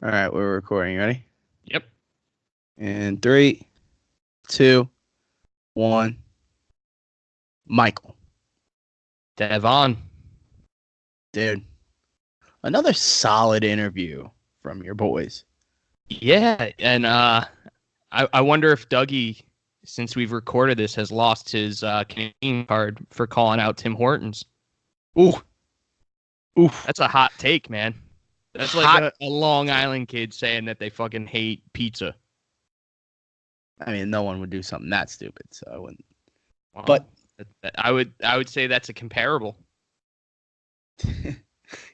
All right, we're recording. Ready? Yep. In three, two, one. Michael, Devon. dude, another solid interview from your boys. Yeah, and I wonder if Dougie, since we've recorded this, has lost his Canadian card for calling out Tim Hortons. Ooh, oof, That's a hot take, man. That's like hot. a Long Island kid saying that they fucking hate pizza. I mean, no one would do something that stupid, so I wouldn't. But Well, I would say that's a comparable.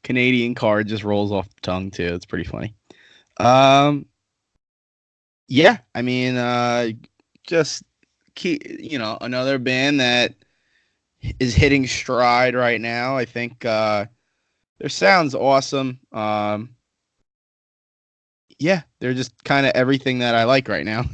Canadian card just rolls off the tongue too. It's pretty funny. Um, yeah, I mean, just another band that is hitting stride right now. I think their sound's awesome. Yeah, they're just kind of everything that I like right now.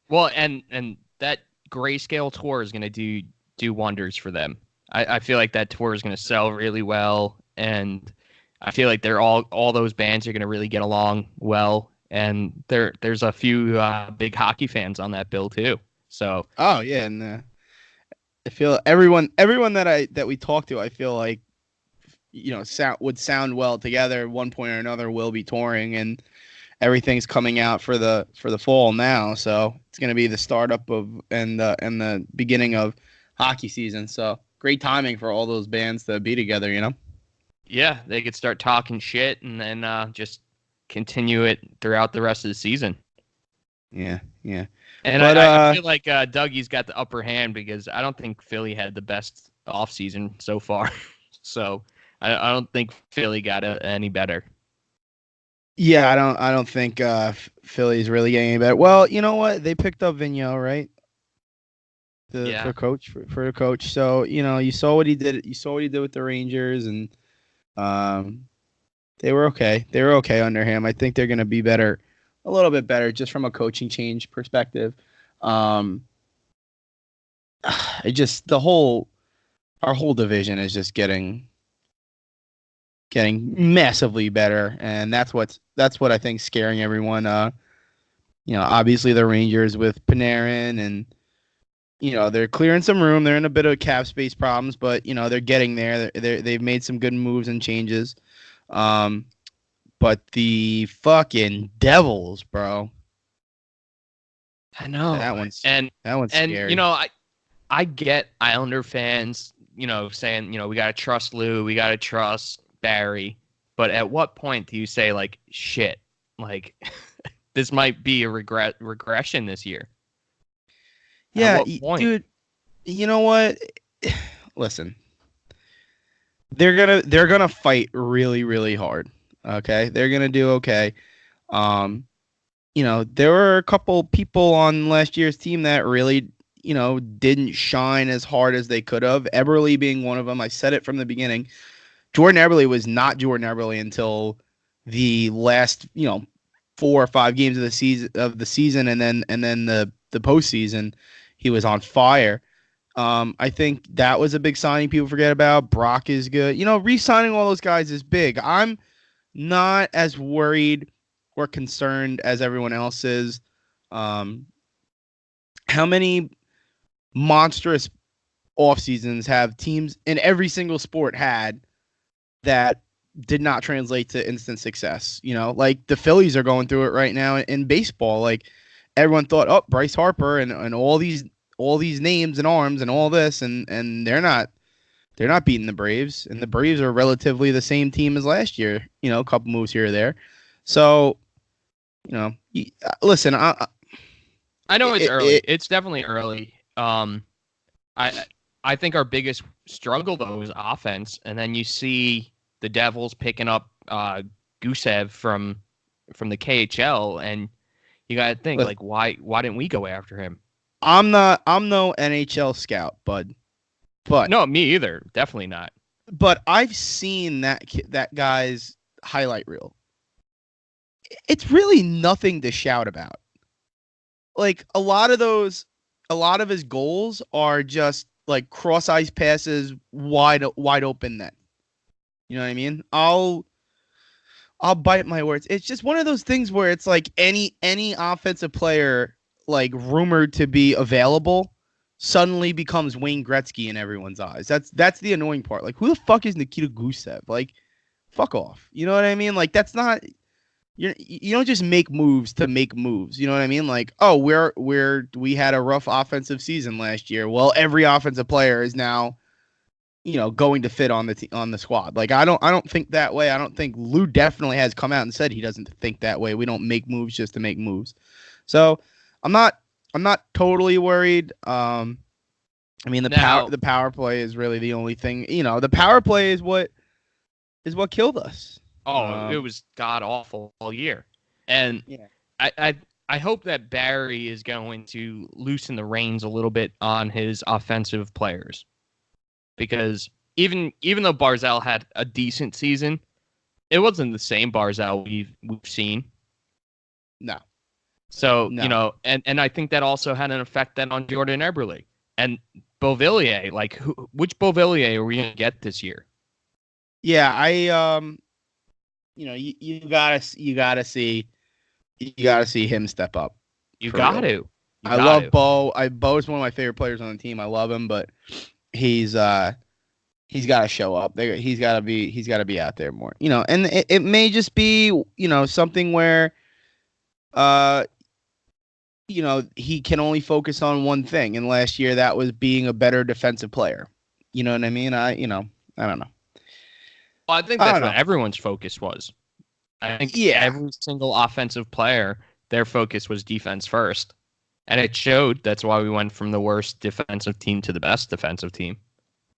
Well, and that grayscale tour is gonna do wonders for them. I feel like that tour is gonna sell really well, and I feel like they're all those bands are gonna really get along well, and there's a few big hockey fans on that bill too. So Oh yeah, and I feel everyone that we talk to, I feel like would sound well together. At one point or another, will be touring, and everything's coming out for the fall now. So it's going to be the startup of and the beginning of hockey season. So great timing for all those bands to be together. yeah, they could start talking shit and then just continue it throughout the rest of the season. Yeah, yeah. And But I feel like Dougie's got the upper hand because I don't think Philly had the best offseason so far. So I don't think Philly got any better. yeah, I don't think Philly's really getting any better. Well, you know what? They picked up Vigneault, right? The Yeah. for the coach. So you saw what he did. You saw what he did with the Rangers, and um, they were okay. They were okay under him. I think they're going to be better, a little bit better, just from a coaching change perspective. Um, it just our whole division is just getting massively better, and that's what I think scaring everyone. Obviously the Rangers with Panarin, and they're clearing some room. They're in a bit of cap space problems, but they're getting there. They've made some good moves and changes. Um, but the fucking Devils, bro, I know. that one's And that one's and scary. I get Islander fans, saying, we got to trust Lou, we got to trust Barry. But at what point do you say like shit? Like this might be a regression this year. At Yeah, what point? dude. You know what? Listen, they're gonna fight really really hard. Okay, they're gonna do okay. Um, there were a couple people on last year's team that really didn't shine as hard as they could have. Eberle being one of them. I said it from the beginning. Jordan Eberle was not Jordan Eberle until the last 4 or 5 games of the season, and then the postseason, he was on fire. I think that was a big signing people forget about. Brock is good. Re-signing all those guys is big. I'm not as worried or concerned as everyone else is. Um, how many monstrous off seasons have teams in every single sport had that did not translate to instant success? Like the Phillies are going through it right now in baseball. Like everyone thought, oh, Bryce Harper and all these names and arms and all this, and they're not beating the Braves, and the Braves are relatively the same team as last year. A couple moves here or there. So listen, I know it's it, early. it It's definitely early. I I think our biggest struggle though is offense, and then you see the Devils picking up Gusev from the KHL, and you got to think like why didn't we go after him? I'm no NHL scout, bud, but No, me either. Definitely not. I've seen that guy's highlight reel. It's really nothing to shout about. Like a lot of his goals are just like cross ice passes, wide open net. You know what I mean? I'll bite my words. It's just one of those things where it's like any offensive player like rumored to be available suddenly becomes Wayne Gretzky in everyone's eyes. That's the annoying part. Like who the fuck is Nikita Gusev? Like fuck off. You know what I mean? Like that's not you don't just make moves to make moves. You know what I mean? Like, oh, we had a rough offensive season last year. Well, every offensive player is now, going to fit on on the squad. Like I don't think that way. I don't think Lou definitely has come out and said he doesn't think that way. We don't make moves just to make moves. So, I'm not totally worried. I mean the power play is really the only thing. The power play is what killed us. Oh, it was god awful all year, and Yeah. I hope that Barry is going to loosen the reins a little bit on his offensive players, because even though Barzal had a decent season, it wasn't the same Barzal we've seen. No. So No. and I think that also had an effect then on Jordan Eberle and Beauvillier. Like, which Beauvillier are we gonna get this year? Yeah, you gotta see him step up. You For got real. to. I love Bo. Bo's one of my favorite players on the team. I love him, but he's got to show up. He's got to be out there more. And it may just be something where uh he can only focus on one thing. And last year that was being a better defensive player. You know what I mean? I don't know. Well, I think I that's don't what know. everyone's focus was. I think Yeah. every single offensive player, their focus was defense first. And it showed. That's why we went from the worst defensive team to the best defensive team.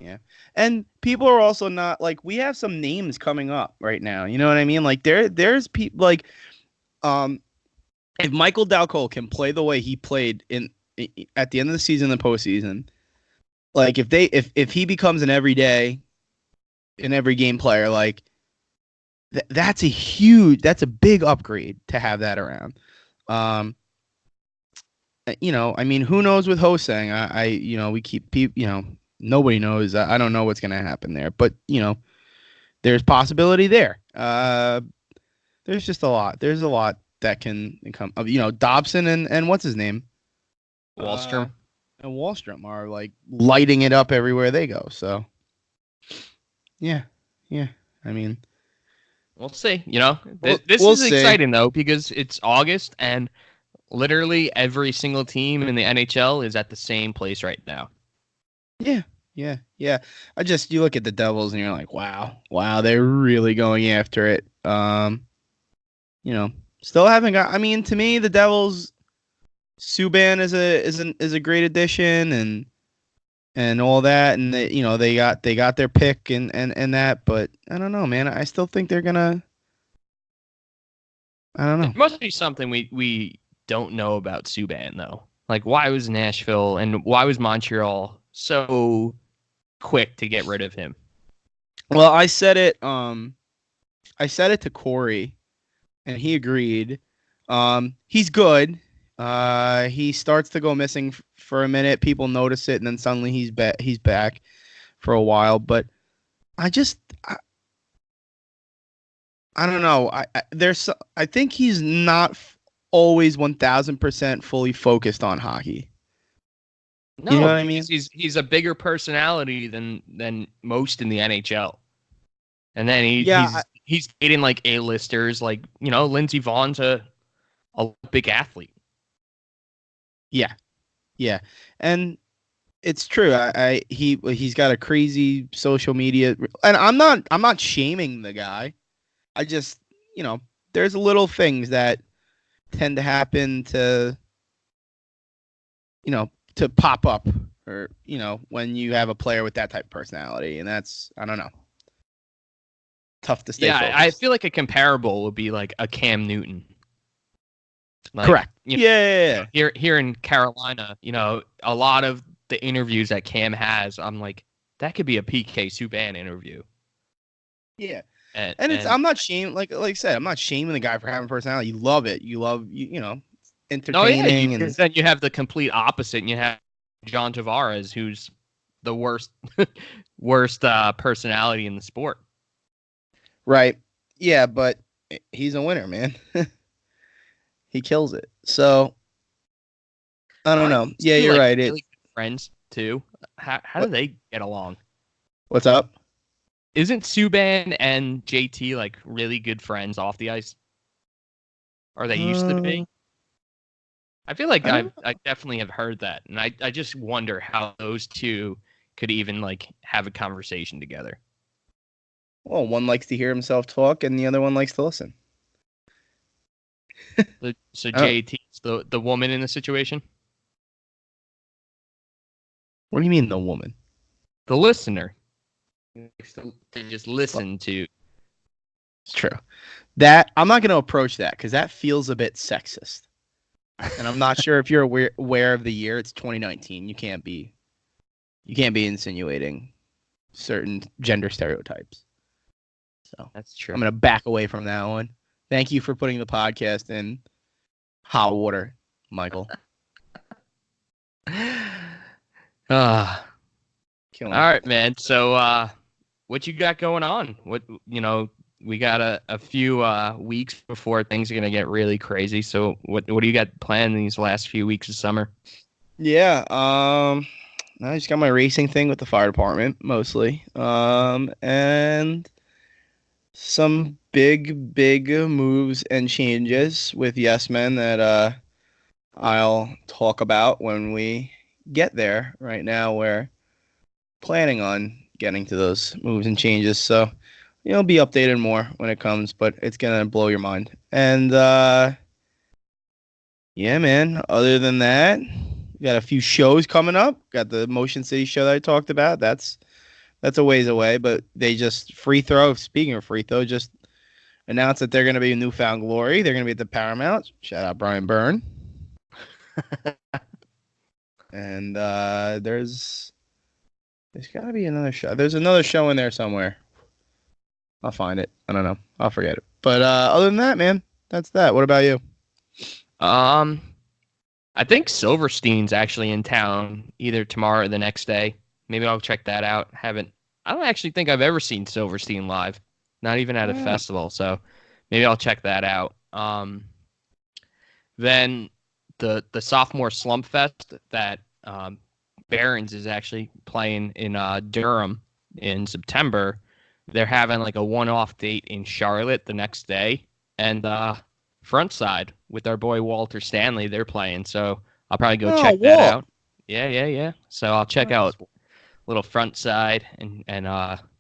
Yeah. And people are also not like we have some names coming up right now. You know what I mean? Like there's people like um if Michael Dalcole can play the way he played at the end of the season, the postseason, like if he becomes an everyday in every game player, like that's a big upgrade to have that around. Um, I mean, who knows with Hosang? We keep people, nobody knows. I don't know what's gonna happen there, but there's possibility there. There's just a lot. There's a lot that can come. Dobson and what's his name? Wallstrom. And Wallstrom are like lighting it up everywhere they go. So, yeah. I mean, We'll see. This we'll is see. exciting, though, because it's August and literally every single team in the NHL is at the same place right now. Yeah. You look at the Devils and you're like, wow, they're really going after it. Still haven't got. I mean, to me, the Devils, Subban is a great addition and all that, and they got their pick and that, but I don't know, man. I still think they're gonna. I don't know. There must be something we don't know about Subban, though. Like, why was Nashville and why was Montreal so quick to get rid of him? Well, I said it to Corey, and he agreed. He's good. He starts to go missing for a minute. People notice it, and then suddenly he's back for a while. But I don't know. I think he's not always 1,000% fully focused on hockey. No, you know what I mean? He's a bigger personality than most in the NHL. And then he's dating like A-listers, like Lindsey Vaughn's a Olympic athlete. Yeah, and it's true. He's got a crazy social media, and I'm not shaming the guy. I just there's little things that tend to happen to to pop up, or when you have a player with that type of personality, and that's I don't know, tough to stay focused. I feel like a comparable would be like a Cam Newton. Like, correct. Yeah. Here in Carolina, a lot of the interviews that Cam has, I'm like, that could be a PK Subban interview. Yeah. And it's I'm not shaming like I said, I'm not shaming the guy for having personality. You love it. You love entertaining. And then you have the complete opposite, and you have John Tavares, who's the worst personality in the sport. Right. Yeah, but He's a winner, man. He kills it. So I don't Aren't know. these Yeah, two you're like right. really good friends too? How do What they get along? what's up? Isn't Subban and JT like really good friends off the ice? Or they used to Uh, be? I feel like I don't know. I definitely have heard that, and I just wonder how those two could even like have a conversation together. Well, one likes to hear himself talk, and the other one likes to listen. So I don't, JT's the woman in the situation, what do you mean, the woman? the listener. To just Well, listen to. it's true. That I'm not going to approach that because that feels a bit sexist, and I'm not sure if you're aware of the year. It's 2019. You can't be insinuating certain gender stereotypes. So That's I'm true. going to back away from that one. Thank you for putting the podcast in hot water, Michael. Ah, Killing all it. right, man. So, what you got going on? We got a few weeks before things are gonna get really crazy. So, what do you got planned these last few weeks of summer? Yeah. I just got my racing thing with the fire department mostly. And some big moves and changes with Yes Men that I'll talk about when we get there. Right now, we're planning on getting to those moves and changes, so you'll be updated more when it comes, but it's gonna blow your mind. And yeah, man. Other than that, we got a few shows coming up. Got the Motion City show that I talked about. That's a ways away, but they just free throw. Speaking of free throw, just announced that they're going to be in Newfound Glory. They're going to be at the Paramount. Shout out Brian Byrne. And there's got to be another show. There's another show in there somewhere. I'll find it. I don't know. I'll forget it. But other than that, man, that's that. What about you? Um, I think Silverstein's actually in town either tomorrow or the next day. Maybe I'll check that out. Haven't I don't actually think I've ever seen Silverstein live, not even at a Ah, festival. So maybe I'll check that out. Then the sophomore slump fest that Barons is actually playing in Durham in September. They're having like a one-off date in Charlotte the next day, and front side with our boy Walter Stanley. They're playing, so I'll probably go oh, check that Walt. out. Yeah. So I'll check Nice. out little front side and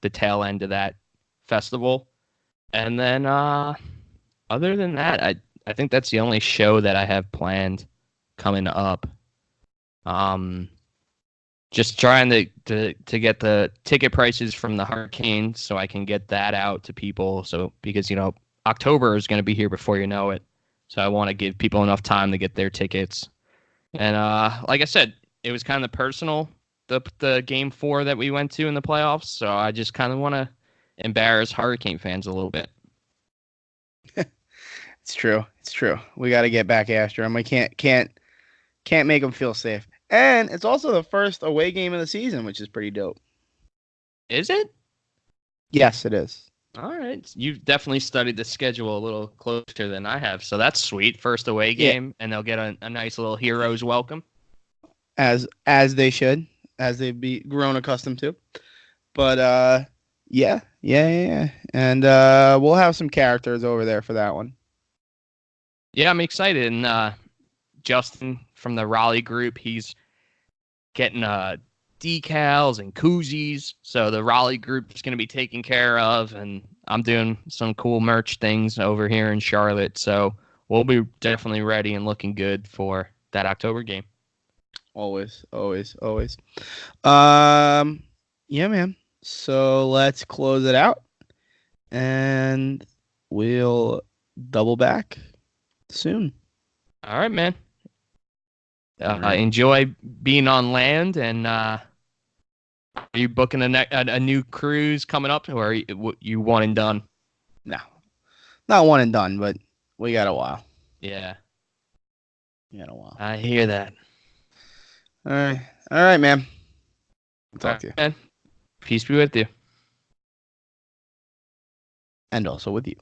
the tail end of that festival, and then other than that, I think that's the only show that I have planned coming up. Um, just trying to get the ticket prices from the Hurricanes so I can get that out to people. So because October is going to be here before you know it, so I want to give people enough time to get their tickets. And like I said, it was kind of personal the game 4 that we went to in the playoffs. So I just kind of want to embarrass Hurricane fans a little bit. It's true. It's true. We got to get back after them. We can't make them feel safe. And it's also the first away game of the season, which is pretty dope. Is it? Yes, it is. All right. You've definitely studied the schedule a little closer than I have. So that's sweet. First away Yeah, game, and they'll get a nice little hero's welcome. as they should, as they've be grown accustomed to. But yeah. And we'll have some characters over there for that one. Yeah, I'm excited. And Justin from the Raleigh group, he's getting decals and koozies. So the Raleigh group is going to be taken care of. And I'm doing some cool merch things over here in Charlotte. So we'll be definitely ready and looking good for that October game. Always. Um, yeah, man. So let's close it out, and we'll double back soon. All right, man. All right. Enjoy being on land, and are you booking a new cruise coming up, or are you one and done? No, not one and done, but we got a while. Yeah, We got a while. I hear that. All right, man. I'll All talk right, to you, man. Peace be with you. and also with you.